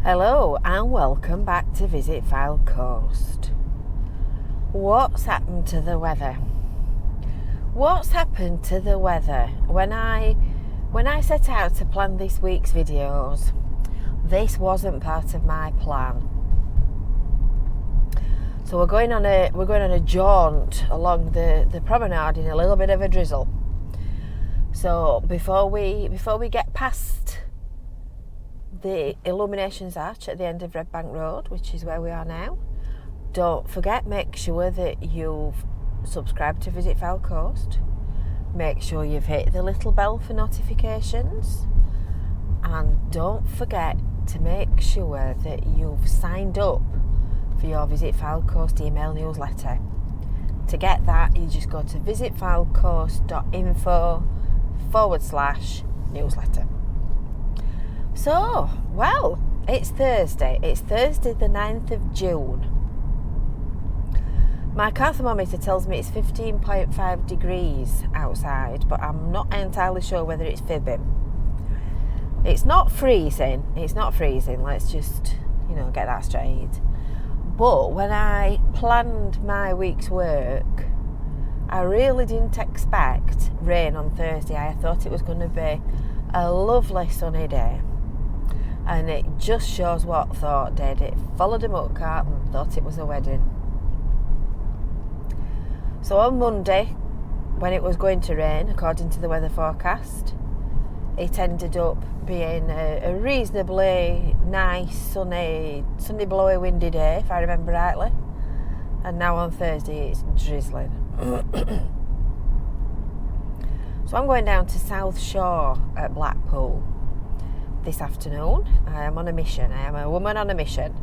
Hello and welcome back to Visit Fylde Coast. What's happened to the weather? What's happened to the weather? When I set out to plan this week's videos, this wasn't part of my plan. So we're going on a jaunt along the promenade in a little bit of a drizzle. So before we get past the illuminations arch at the end of Red Bank Road, which is where we are now, don't forget, make sure that you've subscribed to Visit Fylde Coast. Make sure you've hit the little bell for notifications, and don't forget to make sure that you've signed up for your Visit Fylde Coast email newsletter. To get that, you just go to visitfyldecoast.info/newsletter. So, well, it's Thursday. It's Thursday the 9th of June. My car thermometer tells me it's 15.5 degrees outside, but I'm not entirely sure whether it's fibbing. It's not freezing. Let's just, get that straight. But when I planned my week's work, I really didn't expect rain on Thursday. I thought it was going to be a lovely sunny day. And it just shows what thought did. It followed a muck cart and thought it was a wedding. So on Monday, when it was going to rain, according to the weather forecast, it ended up being a reasonably nice, sunny, blowy, windy day, if I remember rightly. And now on Thursday, it's drizzling. So I'm going down to South Shore at Blackpool this afternoon. I am on a mission. I am a woman on a mission.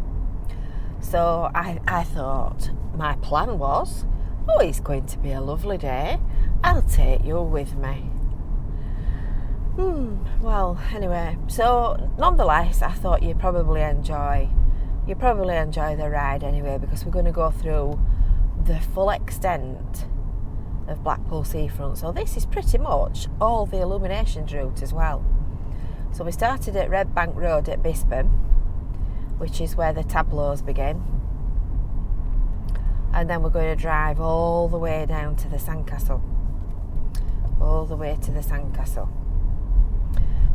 So I thought, my plan was, it's going to be a lovely day. I'll take you with me. Well, anyway, so nonetheless, I thought you'd probably enjoy the ride anyway, because we're going to go through the full extent of Blackpool Seafront. So this is pretty much all the illuminations route as well. So we started at Red Bank Road at Bispham, which is where the tableaus begin. And then we're going to drive all the way down to the sandcastle.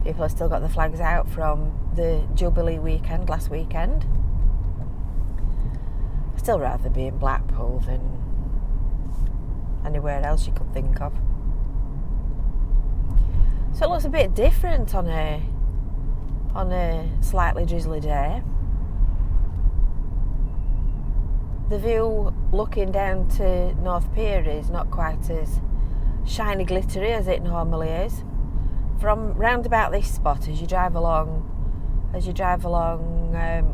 People have still got the flags out from the Jubilee weekend last weekend. I'd still rather be in Blackpool than anywhere else you could think of. So it looks a bit different on a slightly drizzly day. The view looking down to North Pier is not quite as shiny glittery as it normally is. From round about this spot, as you drive along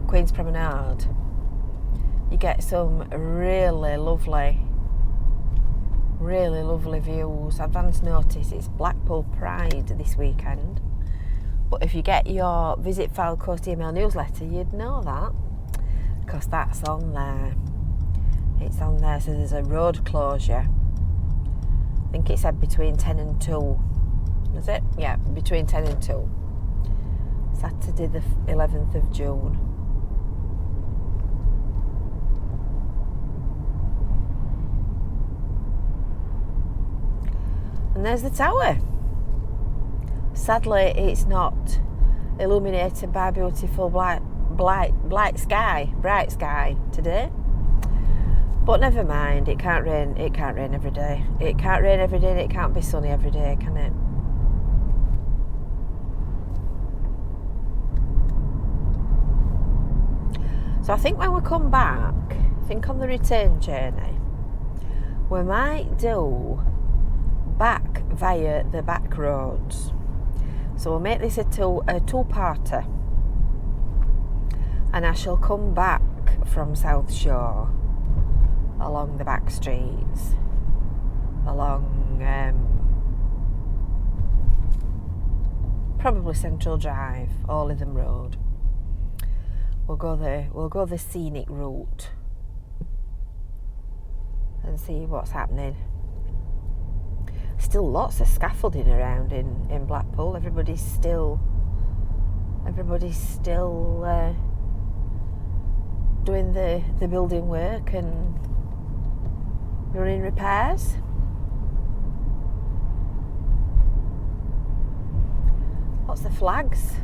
Queen's Promenade, you get some really lovely views. Advance notice, it's Blackpool Pride this weekend. But if you get your Visit Fylde Coast email newsletter, you'd know that, because that's on there. It's on there, so there's a road closure. I think it said between 10 and 2. Was it? Yeah, between 10 and 2. Saturday the 11th of June. And there's the tower. Sadly, it's not illuminated by beautiful bright sky today. But never mind, it can't rain every day. It can't rain every day and it can't be sunny every day, can it? So I think when we come back, on the return journey, we might do back via the back roads. So we'll make this a two-parter, and I shall come back from South Shore along the back streets, along probably Central Drive or Lytham Road. We'll go the scenic route and see what's happening. Still lots of scaffolding around in Blackpool. Everybody's still doing the building work and running repairs. What's the flags?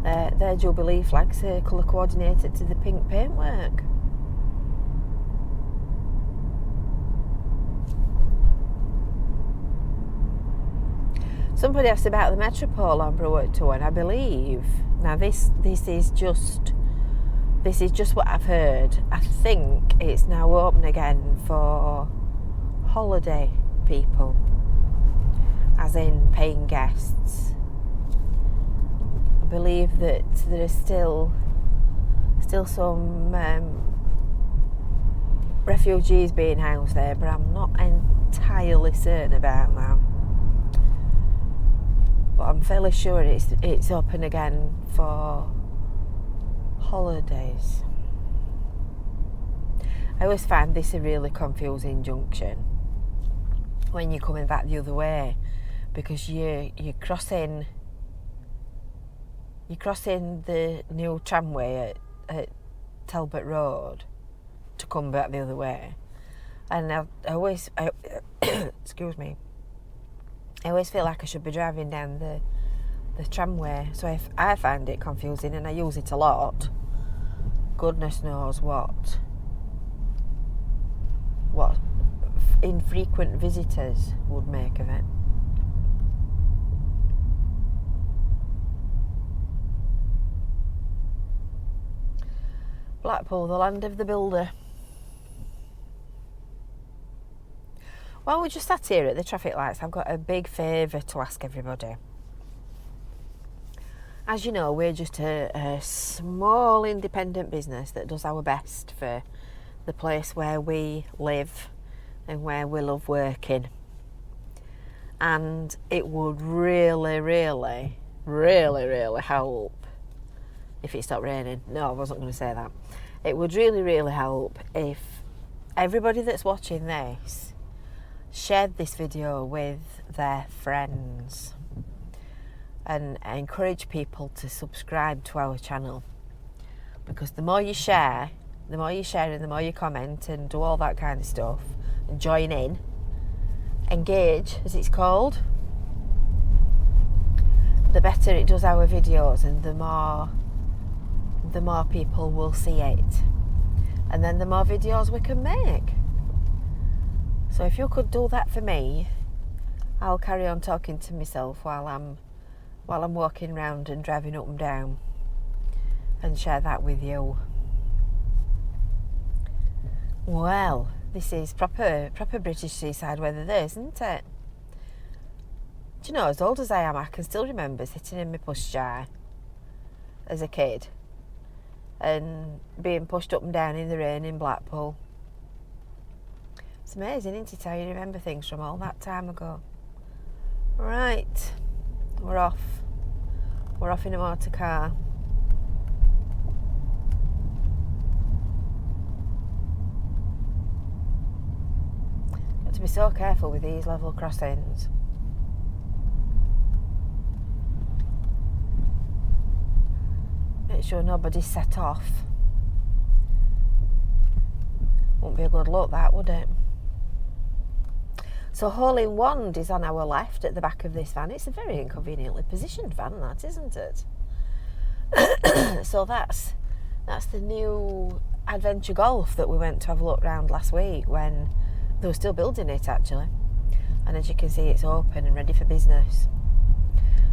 They're Jubilee flags, colour coordinated to the pink paintwork. Somebody asked about the Metropole on Brewer Tour, and I believe now this is just what I've heard. I think it's now open again for holiday people, as in paying guests. I believe that there is still some refugees being housed there, but I'm not entirely certain about that. But I'm fairly sure it's open again for holidays. I always find this a really confusing junction when you're coming back the other way, because you're crossing the new tramway at Talbot Road to come back the other way, and I always excuse me, I always feel like I should be driving down the tramway, so if I find it confusing, and I use it a lot, goodness knows what infrequent visitors would make of it. Blackpool, the land of the builder. While we're just sat here at the traffic lights, I've got a big favour to ask everybody. As you know, we're just a small independent business that does our best for the place where we live and where we love working. And it would really, really, really, really help if it stopped raining. No, I wasn't going to say that. It would really, really help if everybody that's watching this shared this video with their friends and encourage people to subscribe to our channel, because the more you share and the more you comment and do all that kind of stuff and join in, engage as it's called, the better it does our videos, and the more people will see it, and then the more videos we can make. So if you could do that for me, I'll carry on talking to myself while I'm walking around and driving up and down, and share that with you. Well, this is proper British seaside weather there, isn't it? Do you know, as old as I am, I can still remember sitting in my pushchair as a kid and being pushed up and down in the rain in Blackpool. It's amazing, isn't it, how you remember things from all that time ago. Right, we're off in a motor car. Got to be so careful with these level crossings. Make sure nobody's set off. Wouldn't be a good look, that, would it? So Hole in Wand is on our left at the back of this van. It's a very inconveniently positioned van, that, isn't it? So that's the new Adventure Golf that we went to have a look round last week when they were still building it, actually. And as you can see, it's open and ready for business.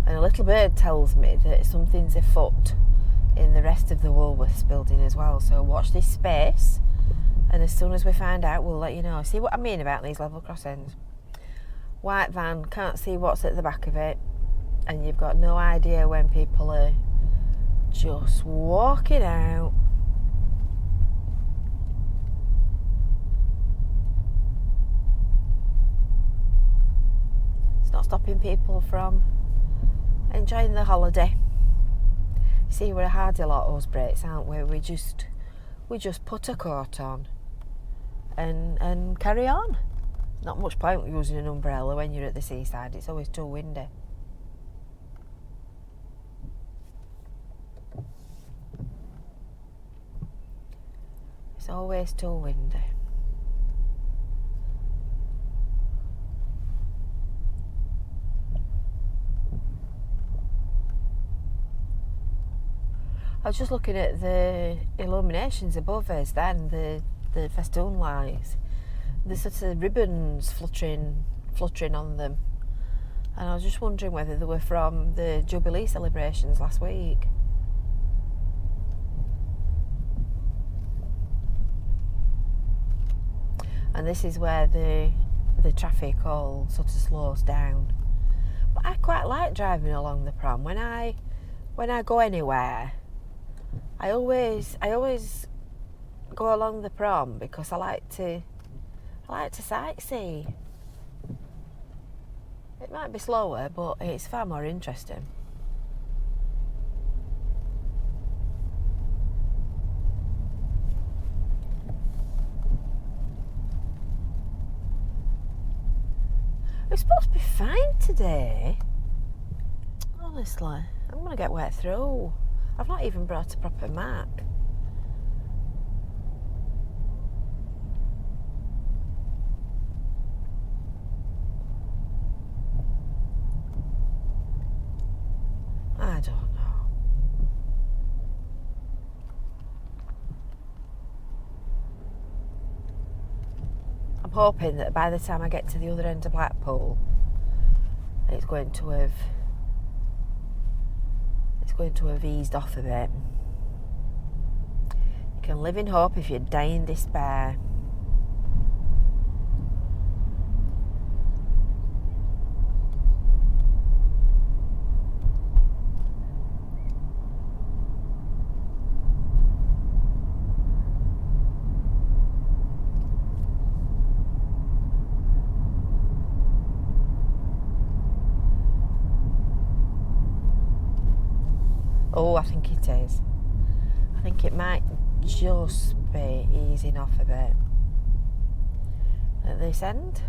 And a little bird tells me that something's afoot in the rest of the Woolworths building as well. So watch this space, and as soon as we find out, we'll let you know. See what I mean about these level crossings? White van, can't see what's at the back of it, and you've got no idea when people are just walking out. It's not stopping people from enjoying the holiday. See, we're a hardy lot, us Brits, aren't we? We just put a coat on and carry on. Not much point using an umbrella when you're at the seaside. It's always too windy. always too windy. I was just looking at the illuminations above us then, the festoon lights. There's sort of ribbons fluttering on them. And I was just wondering whether they were from the Jubilee celebrations last week. And this is where the traffic all sort of slows down. But I quite like driving along the prom. When I go anywhere, I always go along the prom because I like to sightsee. It might be slower, but it's far more interesting. It's supposed to be fine today. Honestly, I'm going to get wet through. I've not even brought a proper map. I don't know. I'm hoping that by the time I get to the other end of Blackpool, it's going to have eased off a bit. You can live in hope if you die in despair. Oh, I think it is. I think it might just be easing off a bit at this end.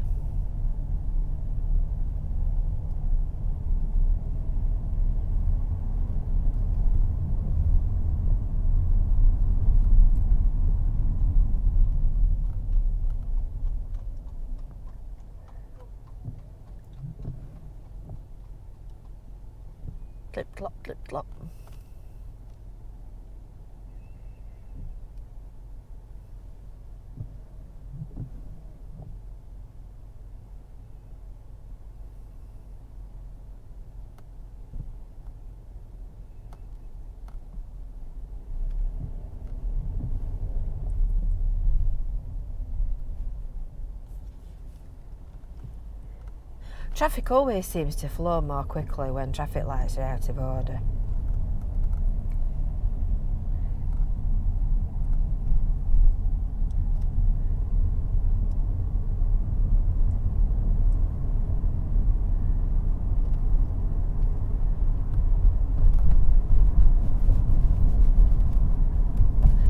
Clip clop, clip clop. Traffic always seems to flow more quickly when traffic lights are out of order.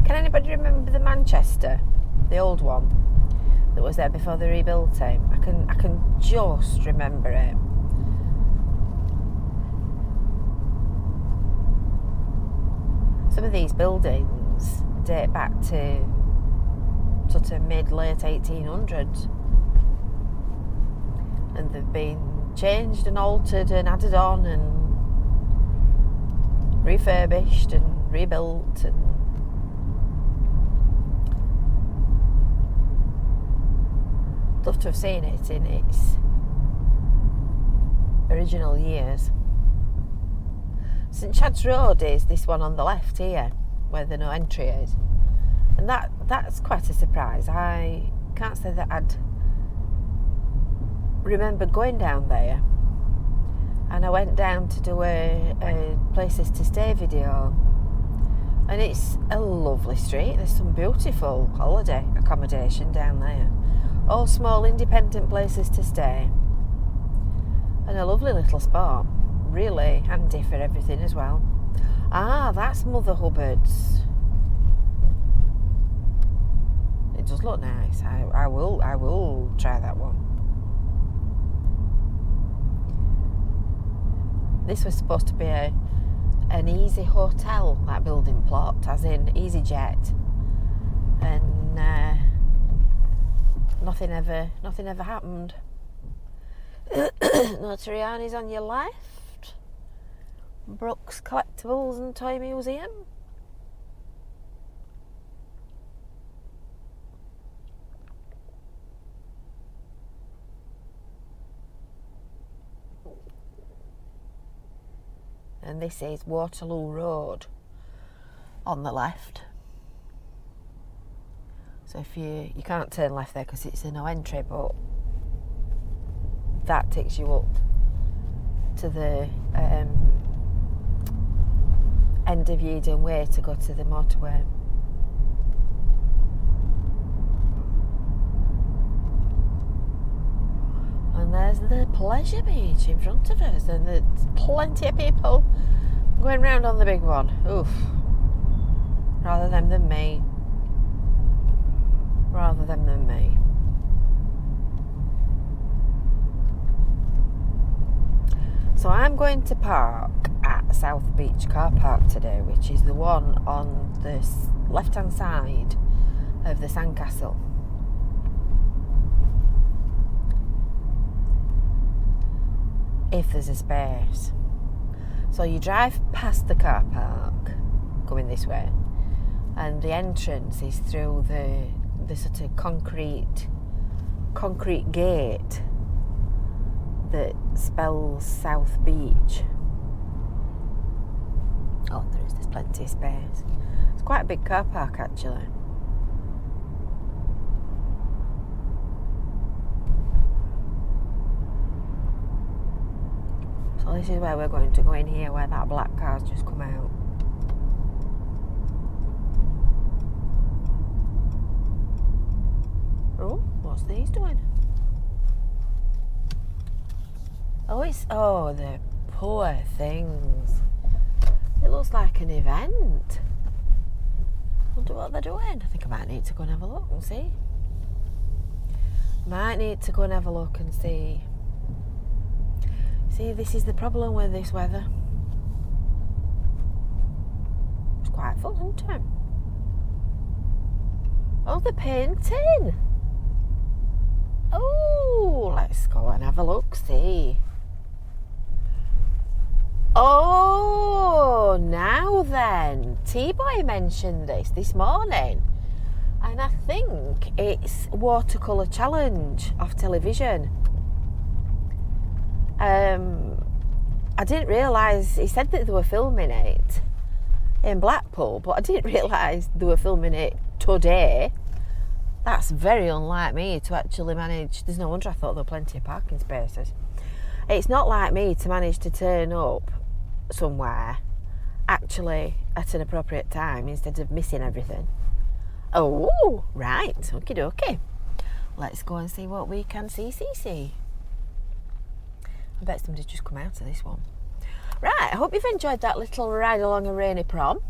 Can anybody remember the Manchester, the old one that was there before they rebuilt it? I can just remember it. Some of these buildings date back to sort of late 1800s, and they've been changed and altered and added on and refurbished and rebuilt, and love to have seen it in its original years. St Chad's Road is this one on the left here, where the no entry is, and that's quite a surprise. I can't say that I'd remember going down there, and I went down to do a places to stay video, and it's a lovely street. There's some beautiful holiday accommodation down there. All small independent places to stay, and a lovely little spot, really handy for everything as well. Ah, that's Mother Hubbard's. It does look nice. I will try that one. This was supposed to be an easy hotel, that building plot, as in EasyJet. and nothing ever happened. Notoriani's on your left, Brooks Collectibles and Toy Museum. And this is Waterloo Road on the left. So if you can't turn left there because it's a no entry, but that takes you up to the end of Eden Way to go to the motorway. And there's the Pleasure Beach in front of us, and there's plenty of people going round on the big one. Oof. Rather them than me. So I'm going to park at South Beach Car Park today, which is the one on the left-hand side of the sandcastle. If there's a space. So you drive past the car park, coming this way, and the entrance is through the sort of concrete gate that spells South Beach. Oh, there's plenty of space. It's quite a big car park actually. So this is where we're going to go in here, where that black car's just come out. Oh, what's these doing? Oh, the poor things. It looks like an event. Wonder what they're doing. I think I might need to go and have a look and see. See, this is the problem with this weather. It's quite full, isn't it? Oh, the painting. Oh, let's go and have a look, see. Oh, now then. T-Boy mentioned this morning. And I think it's Watercolour Challenge off television. I didn't realise, he said that they were filming it in Blackpool, but I didn't realise they were filming it today. That's very unlike me to actually manage. There's no wonder I thought there were plenty of parking spaces. It's not like me to manage to turn up somewhere actually at an appropriate time instead of missing everything. Oh, right, okie dokie. Let's go and see what we can see. I bet somebody's just come out of this one. Right, I hope you've enjoyed that little ride along a rainy prom,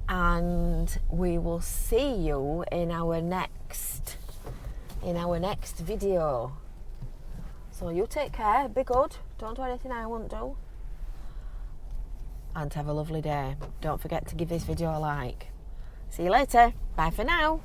and we will see you in our next video. So you take care, be good, don't do anything I won't do, and have a lovely day. Don't forget to give this video a like. See you later, bye for now.